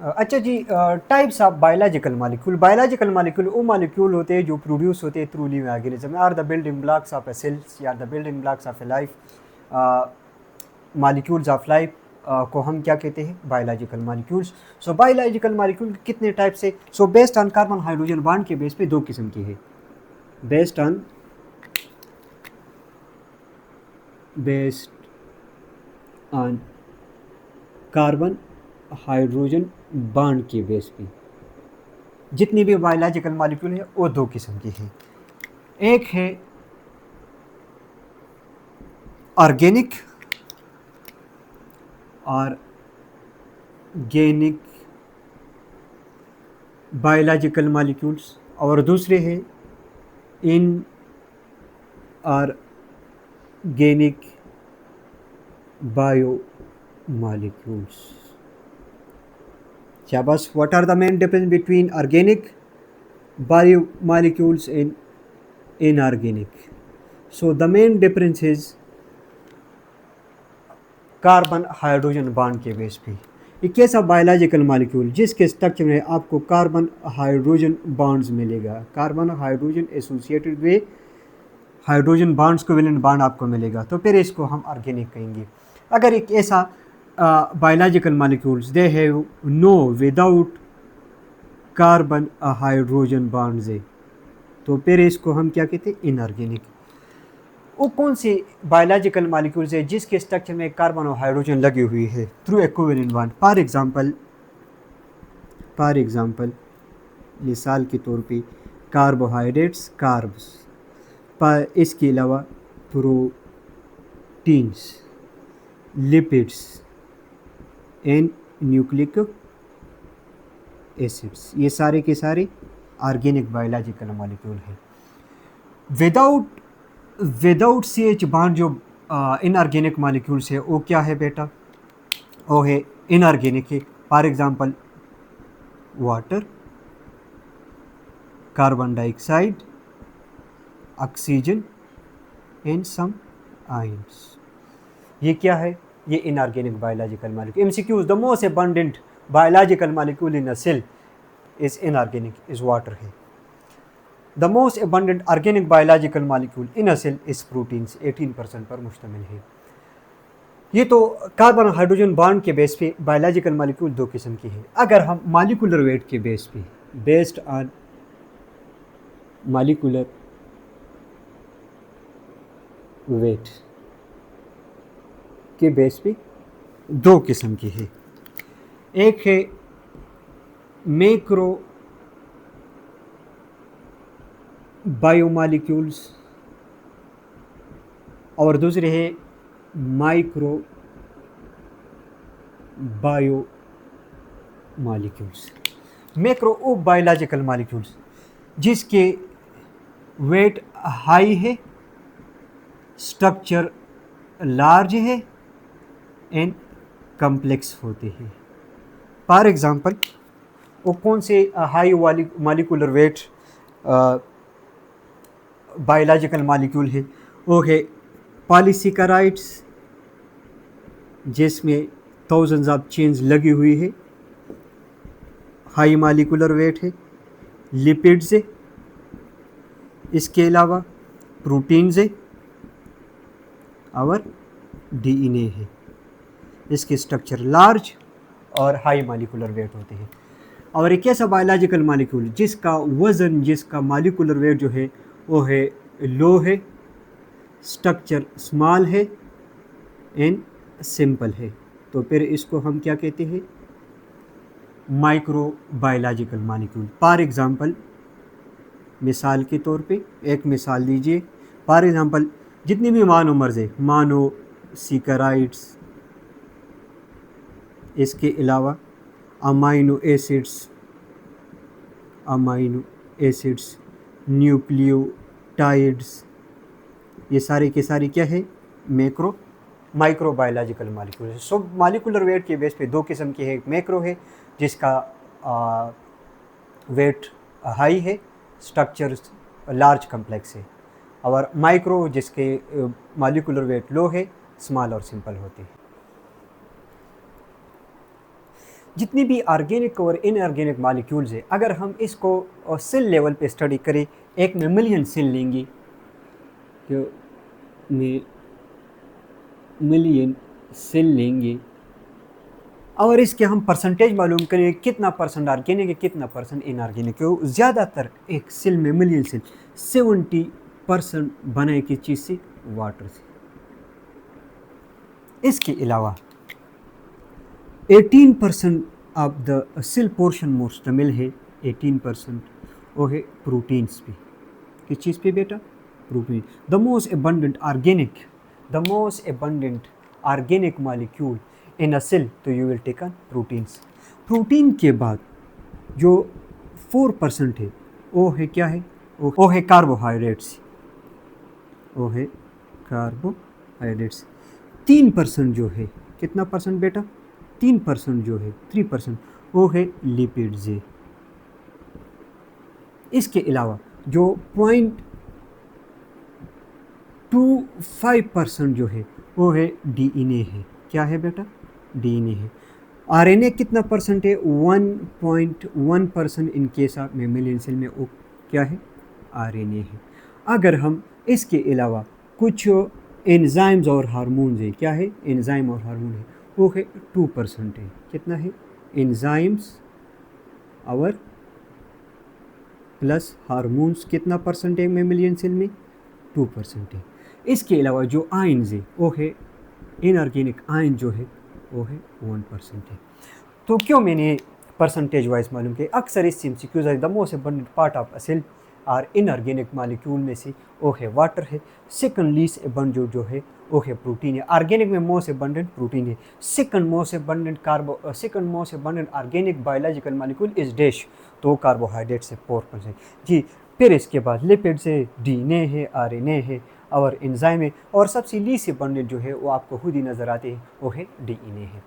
अच्छा जी, types of biological molecule वो मालिक्यूल होते हैं जो प्रोड्यूस होते हैं through living organism, are the building blocks of a cells या the building blocks of a life. Molecules of life को हम क्या कहते हैं? Biological molecules. So biological molecule कितने टाइप से? So based on carbon hydrogen bond के base पे दो किस्म के हैं। Based on carbon hydrogen bond के बेस पे जितनी भी बायोलॉजिकल मॉलिक्यूल है वो दो किस्म की है। एक है ऑर्गेनिक बायोलॉजिकल मॉलिक्यूल्स, और दूसरे हैं inorganic bio molecules. Chabas, what are the main difference between organic biomolecules and inorganic? So the main difference is carbon hydrogen bond के बेस पे एक ऐसा बायोलॉजिकल मॉलिक्यूल जिसके स्ट्रक्चर में आपको कार्बन हाइड्रोजन बॉन्ड्स मिलेगा, कार्बन हाइड्रोजन एसोसिएटेड वे hydrogen bonds को valent bond आपको मिलेगा, तो फिर इसको हम ऑर्गेनिक कहेंगे। अगर एक ऐसा biological molecules they have no without carbon hydrogen bonds है, तो फिर इसको हम क्या कहते हैं? इनऑर्गेनिक। वो कौन से बायोलॉजिकल मॉलिक्यूल्स है जिसके स्ट्रक्चर में कार्बन और हाइड्रोजन लगी हुई है through a covalent bond? For example मिसाल के तौर पे कार्बोहाइड्रेट्स, कार्ब्स, पर इसके अलावा proteins, lipids and nucleic acids, ये सारे के सारे ऑर्गेनिक बायोलॉजिकल मॉलिक्यूल है। विदाउट सी एच बॉन्ड जो इनऑर्गेनिक मॉलिक्यूल्स है वो क्या है बेटा? वो है इनऑर्गेनिक है। For example water, carbon dioxide, oxygen and some ions, ये क्या है? ये inorganic biological molecule. MCQs, the most abundant biological molecule in a cell is inorganic, is water है। The most abundant organic biological molecule in a cell is proteins, 18% पर मुश्तमिल है। ये तो कार्बन हाइड्रोजन बॉन्ड के बेस पे biological molecule दो किस्म की है। अगर हम मॉलिक्यूलर वेट के बेस पे, बेस्ड ऑन मॉलिक्यूलर वेट के बेस पे दो किस्म की है। एक है मैक्रो बायोमॉलिक्यूल्स और दूसरे है माइक्रो बायोमॉलिक्यूल्स। मैक्रो वो बायोलॉजिकल मॉलिक्यूल्स जिसके वेट हाई है, स्ट्रक्चर लार्ज है एंड कम्प्लेक्स होते हैं। फॉर एग्जांपल वो कौन से हाई वाली मॉलिक्यूलर वेट बायोलॉजिकल मॉलिक्यूल है? वो है पॉलीसेकेराइड्स जिसमें थाउजेंड्स ऑफ चेन्स लगी हुई है, हाई मॉलिक्यूलर वेट है। लिपिड्स है, इसके अलावा प्रोटीन्स है और डीएनए है। इसके स्ट्रक्चर लार्ज और हाई मॉलिक्यूलर वेट होते हैं। और एक ऐसा बायोलॉजिकल मॉलिक्यूल जिसका वज़न, जिसका मॉलिक्यूलर वेट जो है वो है लो है, स्ट्रक्चर स्मॉल है एंड सिंपल है, तो फिर इसको हम क्या कहते हैं? Micro biological molecule. For example मिसाल के तौर पे एक मिसाल लीजिए। फॉर एग्जांपल जितनी भी मोनोमर्स है, मोनोसेकेराइड्स, इसके अलावा अमाइनो एसिड्स, न्यूक्लियोटाइड्स, ये सारे के सारे क्या है? Micro biological molecule. So molecular weight के बेस पे दो किस्म के है। मैक्रो है जिसका वेट हाई है, स्ट्रक्चर लार्ज कम्प्लेक्स है, और माइक्रो जिसके मॉलिक्यूलर वेट लो है, स्मॉल और सिंपल होते हैं। जितनी भी ऑर्गेनिक और इनऑर्गेनिक मॉलिक्यूल्स है, अगर हम इसको सेल लेवल पे स्टडी करें, एक में मिलियन सेल लेंगे, मिलियन सेल लेंगे और इसके हम परसेंटेज मालूम करें कितना परसेंट ऑर्गेनिक है कितना परसेंट इनऑर्गेनिक है। ज़्यादातर एक सेल में मिलियन सेल 70% बने किस चीज़ से? वाटर से। इसके अलावा 18% ऑफ द सेल पोर्शन मुश्तमिल है, 18% वो है प्रोटीन्स पे। किस चीज़ पे बेटा? Protein. The most abundant organic molecule in a cell, तो you will take on proteins। Protein के बाद जो 4% है वो है क्या है? वो है कार्बोहाइड्रेट्स। वो है कार्बोहाइड्रेट्स। 3% जो है, कितना परसेंट बेटा? 3% जो है, 3% वो है लिपिड्स है। इसके अलावा जो 0.25% जो है वो है डीएनए है। क्या है बेटा? डीएनए है। आरएनए कितना परसेंट है? 1.1% in case of mammalian cell में वो क्या है? आरएनए है। अगर हम इसके अलावा कुछ एंजाइम्स और हार्मोन्स है, क्या है? एंजाइम और हार्मोन है, वो है 2% है। कितना है? एंजाइम्स और प्लस हार्मोन्स कितना परसेंट है मेमेलियन सेल में? 2% है। इसके अलावा जो आयन्स है वो है इनऑर्गेनिक आयन जो है वो है 1% है। तो क्यों मैंने परसेंटेज वाइज मालूम किया? अक्सर इस MCQs the most abundant part of a cell और इनऑर्गेनिक मॉलिक्यूल में से वो है वाटर है। सेकंड लीस्ट अबंडेंट जो है वो है प्रोटीन है। ऑर्गेनिक में मोस्ट अबंडेंट प्रोटीन है। Second most abundant organic biological molecule is dash, तो कार्बोहाइड्रेट से 4%। जी, फिर इसके बाद लिपिड्स है, डीएनए है, आरएनए है और एंजाइम है, और सबसे लीस्ट अबंडेंट जो है वो आपको खुद ही नज़र आते हैं, वो है डीएनए है।